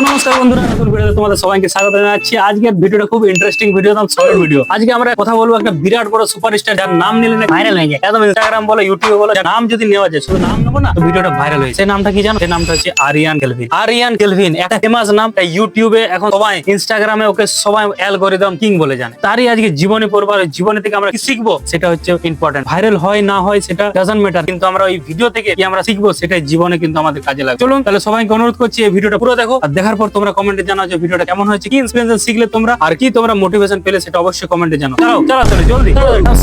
নমস্কার বন্ধুরা, নতুন ভিডিওতে তোমাদের সবাইকে স্বাগত জানাচ্ছি। আজকের ভিডিওটা খুব ইন্টারেস্টিং ভিডিও, একদম সলিড ভিডিও। আজকে আমরা কথা বলবো একটা বিরাট বড় সুপারস্টার যার নাম নিলে ভাইরাল হয়ে যায়, একদম ইনস্টাগ্রাম বলো, ইউটিউব বলো, যার নাম যদি নেওয়া যায়, শুধু নাম নেবো না, ভিডিওটা ভাইরাল হয়েছে। সেই নামটা কি জানো? সেই নামটা হচ্ছে আরিয়ান কেলভিন। আরিয়ান কেলভিন একটা ফেমাস নাম, ইউটিউবে এখন সবাই, ইনস্টাগ্রামে ওকে সবাই অ্যালগরিদম কিং বলে জানে। তারই আজকে জীবনে পড়বার, জীবনে থেকে আমরা কি শিখবো সেটা হচ্ছে ইম্পর্টেন্ট। ভাইরাল হয় না হয় সেটা ডাজন্ট ম্যাটার, কিন্তু আমরা এই ভিডিও থেকে কি আমরা শিখবো সেটাই জীবনে কিন্তু আমাদের কাজে লাগবে। চলুন তাহলে সবাইকে অনুরোধ করছি এই ভিডিওটা পুরো দেখো, আর দেখার পর তোমরা কমেন্টে জানাও যে ভিডিওটা কেমন হয়েছে, কি ইন্সপিরেশন শিখলে তোমরা, আর কি তোমরা মোটিভেশন পেলে সেটা অবশ্যই কমেন্টে জানাও। চলো জলদি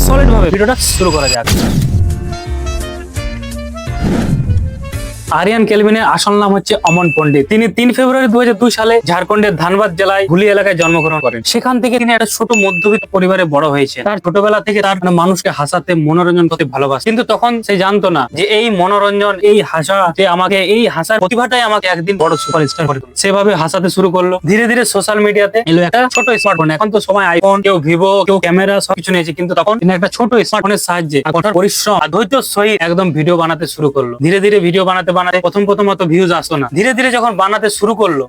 সলিড ভাবে ভিডিওটা শুরু করা যাক। আরিয়ান কেলভিনের আসল নাম হচ্ছে অমন পণ্ডিত। তিনি 3 ফেব্রুয়ারি 2002 সালে ঝাড়খণ্ডের ধানবাদ জেলায় হুলি এলাকায় জন্মগ্রহণ করেন। সেখান থেকে তিনি একটা ছোট মধ্যবিত্ত পরিবারে বড় হয়েছে। তার ছোটবেলা থেকে তার মানুষকে হাসাতে, মনোরঞ্জন করতে ভালোবাসে, কিন্তু তখন সে জানতো না যে এই মনোরঞ্জন, এই হাসা, যে আমাকে এই হাসার প্রতিভাটাই আমাকে একদিন বড় সুপারস্টার করে তুলবে। সেভাবে হাসাতে শুরু করলো। ধীরে ধীরে সোশ্যাল মিডিয়াতে এলো একটা ছোট স্মার্টফোন। এখন তো সবাই আইফোন, কেউ ভিভো, কেউ ক্যামেরা, সবকিছু নিয়েছে, কিন্তু তখন তিনি একটা ছোট স্মার্টফোনের সাহায্যে কঠোর পরিশ্রম আর ধৈর্য সহিত একদম ভিডিও বানাতে শুরু করলো। ধীরে ধীরে ভিডিও বানাতে প্রথম অত ভিউজ আসতো না। ধীরে ধীরে যখন বানাতে শুরু করলো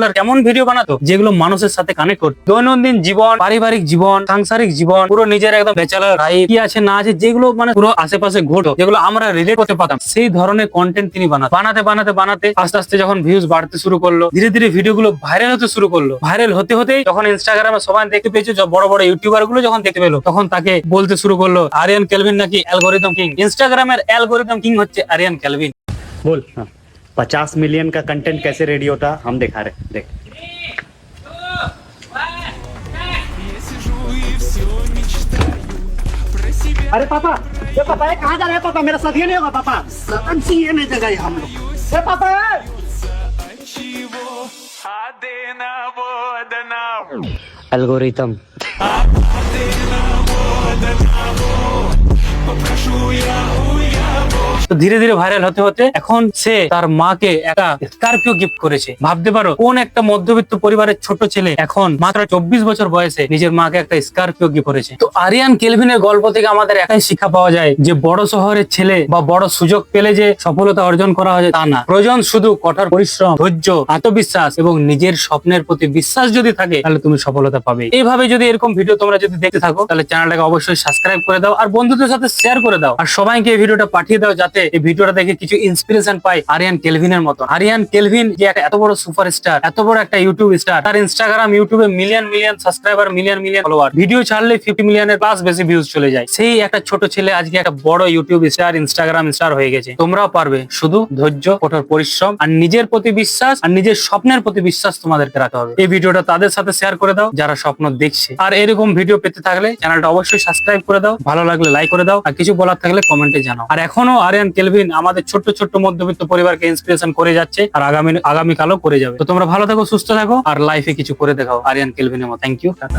আর কেমন ভিডিও বানাতো যেগুলো মানুষের সাথে কানেক্ট করতো। দৈনন্দিন জীবন, পারিবারিক জীবন, সাংসারিক জীবন, পুরো নিজের একদম ব্যাচেলর লাইফ কি আছে না আছে, যেগুলো মানে পুরো আশেপাশে ঘটতো, যেগুলো আমরা রিলেট করতে পারতাম, সেই ধরনের কন্টেন্ট তিনি বানাতে আস্তে আস্তে যখন ভিউজ বাড়তে শুরু করলো, ধীরে ধীরে ভিডিওগুলো ভাইরাল হতে শুরু করলো। ভাইরাল হতেই যখন ইনস্টাগ্রামে সবাই দেখতে পেয়েছে, বড় বড় ইউটিউবার গুলো যখন দেখতে পেলো, তখন তাকে বলতে শুরু করলো আরিয়ান কেলভিন নাকি অ্যালগরিদম কিং। ইনস্টাগ্রামের অ্যালগরিদম কিং হচ্ছে আরিয়ান কেলভিন। बोल। हाँ, 50 मिलियन का कंटेंट कैसे रेडी होता हम दिखा रहे, देख। अरे पापा, ये पापा ये कहाँ जा रहे हैं पापा? मेरा साथी नहीं होगा पापा। सतन सी ये नहीं जगह हम लोग। ये पापा एल्गोरिथम। তো ধীরে ধীরে ভাইরাল হতে এখন সে তার মাকে একটা স্করপিও গিফট করেছে। ভাবতে পারো কোন একটা মধ্যবিত্ত পরিবারের ছোট ছেলে এখন মাত্র 24 বছর বয়সে নিজের মাকে একটা স্করপিও গিফট করেছে। তো আরিয়ান কেলভিনের গল্প থেকে আমাদের একটাই শিক্ষা পাওয়া যায় যে বড় শহরের ছেলে বা বড় সুযোগ পেলে যে সফলতা অর্জন করা হয় তা না। প্রয়োজন শুধু কঠোর পরিশ্রম, ধৈর্য, আত্মবিশ্বাস এবং নিজের স্বপ্নের প্রতি বিশ্বাস যদি থাকে তাহলে তুমি সফলতা পাবে। এইভাবে যদি এরকম ভিডিও তোমরা যদি দেখতে থাকো তাহলে চ্যানেলটাকে অবশ্যই সাবস্ক্রাইব করে দাও, আর বন্ধুদের সাথে শেয়ার করে দাও, আর সবাইকে এই ভিডিওটা পাঠিয়ে দাও যাতে এই ভিডিওটা দেখে কিছু ইন্সপিরেশন পায় আরিয়ান কেলভিনের মতো। আরিয়ান কেলভিন যে এত বড় সুপারস্টার, এত বড় একটা ইউটিউব স্টার, তার ইনস্টাগ্রাম, ইউটিউবে million subscriber, million follower, video ছাড়লে 50 মিলিয়নের প্লাস বেশি ভিউজ চলে যায়। সেই একটা ছোট ছেলে আজকে একটা বড় ইউটিউব স্টার, ইনস্টাগ্রাম স্টার হয়ে গেছে। তোমরাও পারবে, শুধু ধৈর্য, কঠোর পরিশ্রম আর নিজের প্রতি বিশ্বাস আর নিজের স্বপ্নের প্রতি বিশ্বাস তোমাদেরকে রাখতে হবে। এই ভিডিওটা তাদের সাথে শেয়ার করে দাও যারা স্বপ্ন দেখছে। আর এরকম ভিডিও পেতে থাকলে চ্যানেলটা অবশ্যই সাবস্ক্রাইব করে দাও, ভালো লাগলে লাইক করে দাও, আর কিছু বলার থাকলে কমেন্টে জানাও। আর এখনো আরিয়ান কেলভিন আমাদের ছোট্ট মধ্যবিত্ত পরিবারকে ইন্সপিরেশন করে যাচ্ছে, আর আগামীকালও করে যাবে। তো তোমরা ভালো থাকো, সুস্থ থাকো, আর লাইফে কিছু করে দেখাও আরিয়ান কেলভিনের মতো। Thank you, tata.